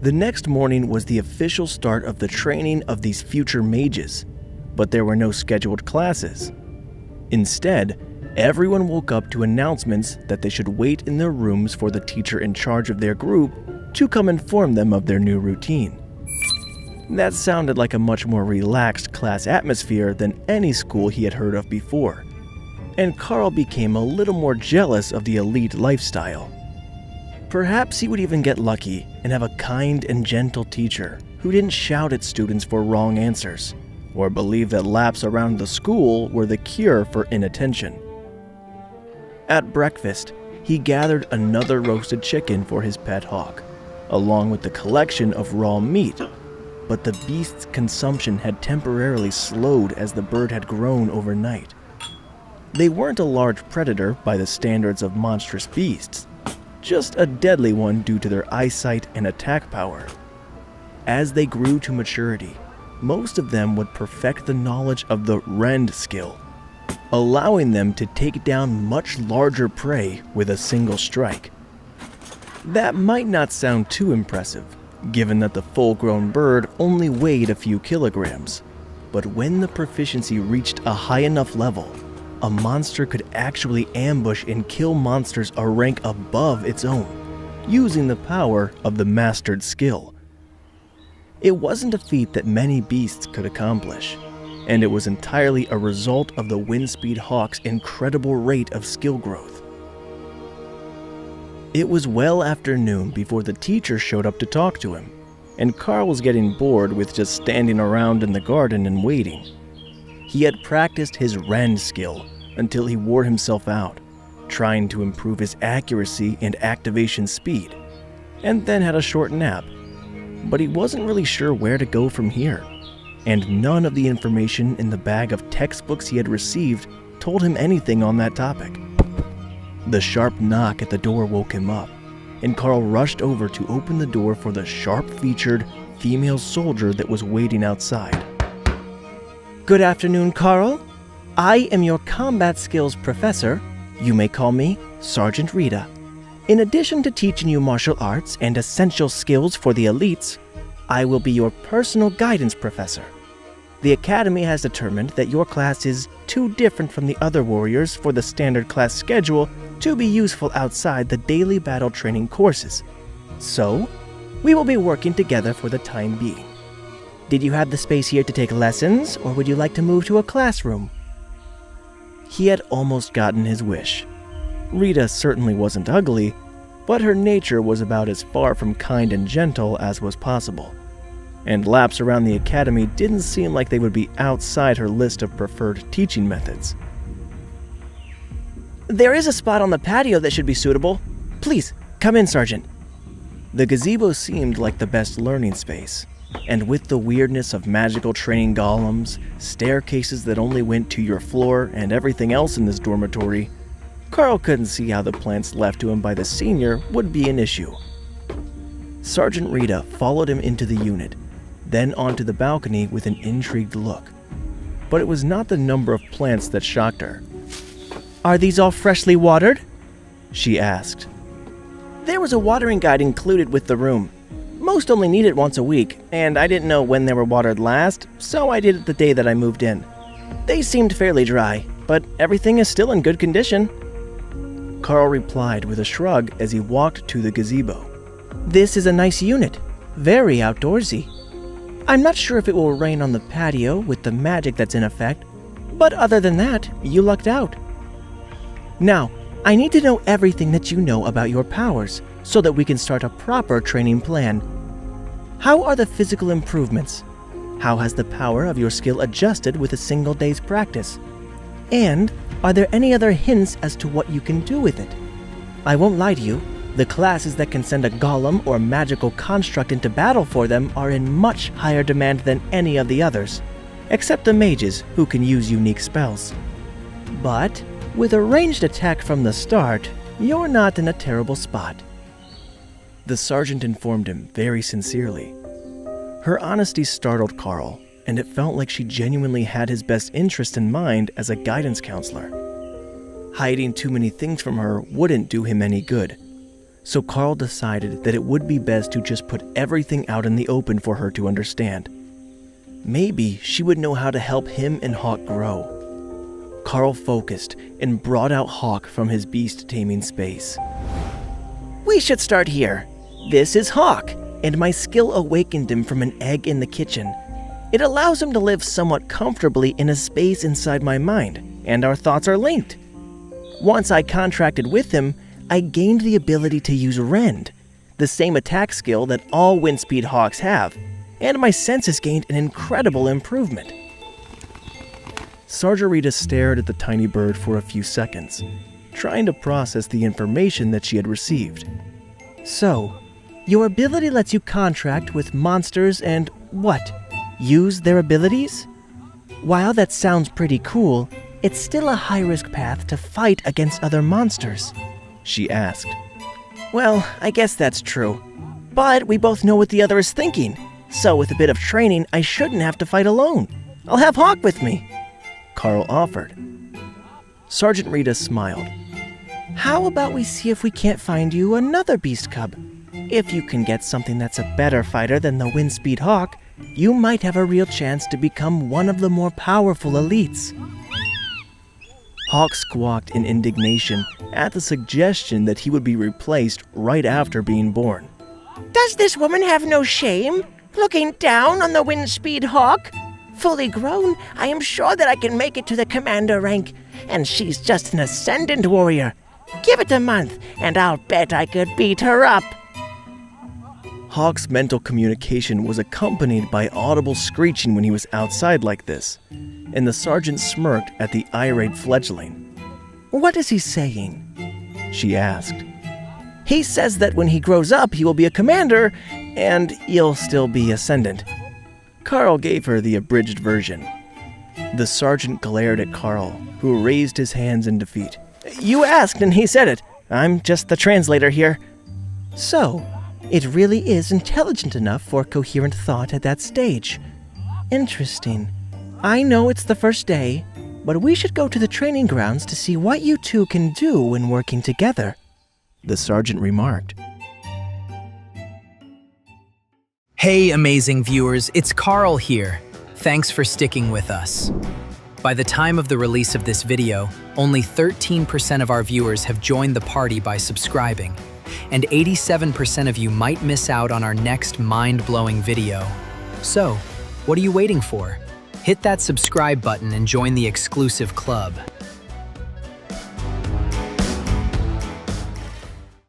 The next morning was the official start of the training of these future mages, but there were no scheduled classes. Instead, everyone woke up to announcements that they should wait in their rooms for the teacher in charge of their group to come inform them of their new routine. That sounded like a much more relaxed class atmosphere than any school he had heard of before, and Karl became a little more jealous of the elite lifestyle. Perhaps he would even get lucky and have a kind and gentle teacher who didn't shout at students for wrong answers, or believe that laps around the school were the cure for inattention. At breakfast, he gathered another roasted chicken for his pet hawk, along with the collection of raw meat, but the beast's consumption had temporarily slowed as the bird had grown overnight. They weren't a large predator by the standards of monstrous beasts, just a deadly one due to their eyesight and attack power. As they grew to maturity, most of them would perfect the knowledge of the rend skill, allowing them to take down much larger prey with a single strike. That might not sound too impressive, given that the full-grown bird only weighed a few kilograms, but when the proficiency reached a high enough level, a monster could actually ambush and kill monsters a rank above its own, using the power of the mastered skill. It wasn't a feat that many beasts could accomplish, and it was entirely a result of the Windspeed Hawk's incredible rate of skill growth. It was well after noon before the teacher showed up to talk to him, and Karl was getting bored with just standing around in the garden and waiting. He had practiced his rend skill until he wore himself out, trying to improve his accuracy and activation speed, and then had a short nap. But he wasn't really sure where to go from here, and none of the information in the bag of textbooks he had received told him anything on that topic. The sharp knock at the door woke him up, and Karl rushed over to open the door for the sharp-featured female soldier that was waiting outside. Good afternoon, Karl. I am your combat skills professor. You may call me Sergeant Rita. In addition to teaching you martial arts and essential skills for the elites, I will be your personal guidance professor. The Academy has determined that your class is too different from the other warriors for the standard class schedule to be useful outside the daily battle training courses. So, we will be working together for the time being. Did you have the space here to take lessons, or would you like to move to a classroom? He had almost gotten his wish. Rita certainly wasn't ugly, but her nature was about as far from kind and gentle as was possible, and laps around the academy didn't seem like they would be outside her list of preferred teaching methods. There is a spot on the patio that should be suitable. Please, come in, Sergeant. The gazebo seemed like the best learning space, and with the weirdness of magical training golems, staircases that only went to your floor, and everything else in this dormitory, Karl couldn't see how the plants left to him by the senior would be an issue. Sergeant Rita followed him into the unit, then onto the balcony with an intrigued look. But it was not the number of plants that shocked her. Are these all freshly watered? She asked. There was a watering guide included with the room. Most only need it once a week, and I didn't know when they were watered last, so I did it the day that I moved in. They seemed fairly dry, but everything is still in good condition. Karl replied with a shrug as he walked to the gazebo. This is a nice unit, very outdoorsy. I'm not sure if it will rain on the patio with the magic that's in effect, but other than that, you lucked out. Now, I need to know everything that you know about your powers, so that we can start a proper training plan. How are the physical improvements? How has the power of your skill adjusted with a single day's practice? And are there any other hints as to what you can do with it? I won't lie to you, the classes that can send a golem or magical construct into battle for them are in much higher demand than any of the others, except the mages who can use unique spells. But with a ranged attack from the start, you're not in a terrible spot. The sergeant informed him very sincerely. Her honesty startled Karl, and it felt like she genuinely had his best interest in mind as a guidance counselor. Hiding too many things from her wouldn't do him any good, So Karl decided that it would be best to just put everything out in the open for her to understand. Maybe she would know how to help him and Hawk grow. Karl focused and brought out Hawk from his beast taming space. We should start here. This is Hawk, and my skill awakened him from an egg in the kitchen. It allows him to live somewhat comfortably in a space inside my mind, and our thoughts are linked. Once I contracted with him, I gained the ability to use Rend, the same attack skill that all Windspeed Hawks have, and my senses gained an incredible improvement. Sergeant Rita stared at the tiny bird for a few seconds, trying to process the information that she had received. So, your ability lets you contract with monsters and what? Use their abilities? While that sounds pretty cool, it's still a high-risk path to fight against other monsters, she asked. Well, I guess that's true. But we both know what the other is thinking, so with a bit of training, I shouldn't have to fight alone. I'll have Hawk with me, Karl offered. Sergeant Rita smiled. How about we see if we can't find you another beast cub? If you can get something that's a better fighter than the Windspeed Hawk, you might have a real chance to become one of the more powerful elites. Hawk squawked in indignation at the suggestion that he would be replaced right after being born. Does this woman have no shame, looking down on the Windspeed Hawk? Fully grown, I am sure that I can make it to the commander rank, and she's just an ascendant warrior. Give it a month, and I'll bet I could beat her up. Hawk's mental communication was accompanied by audible screeching when he was outside like this, and the sergeant smirked at the irate fledgling. What is he saying? She asked. He says that when he grows up, he will be a commander, and you'll still be ascendant. Karl gave her the abridged version. The sergeant glared at Karl, who raised his hands in defeat. You asked and he said it. I'm just the translator here. So, it really is intelligent enough for coherent thought at that stage. Interesting. I know it's the first day, but we should go to the training grounds to see what you two can do when working together, the sergeant remarked. Hey, amazing viewers, it's Karl here. Thanks for sticking with us. By the time of the release of this video, only 13% of our viewers have joined the party by subscribing, and 87% of you might miss out on our next mind-blowing video. So, what are you waiting for? Hit that subscribe button and join the exclusive club.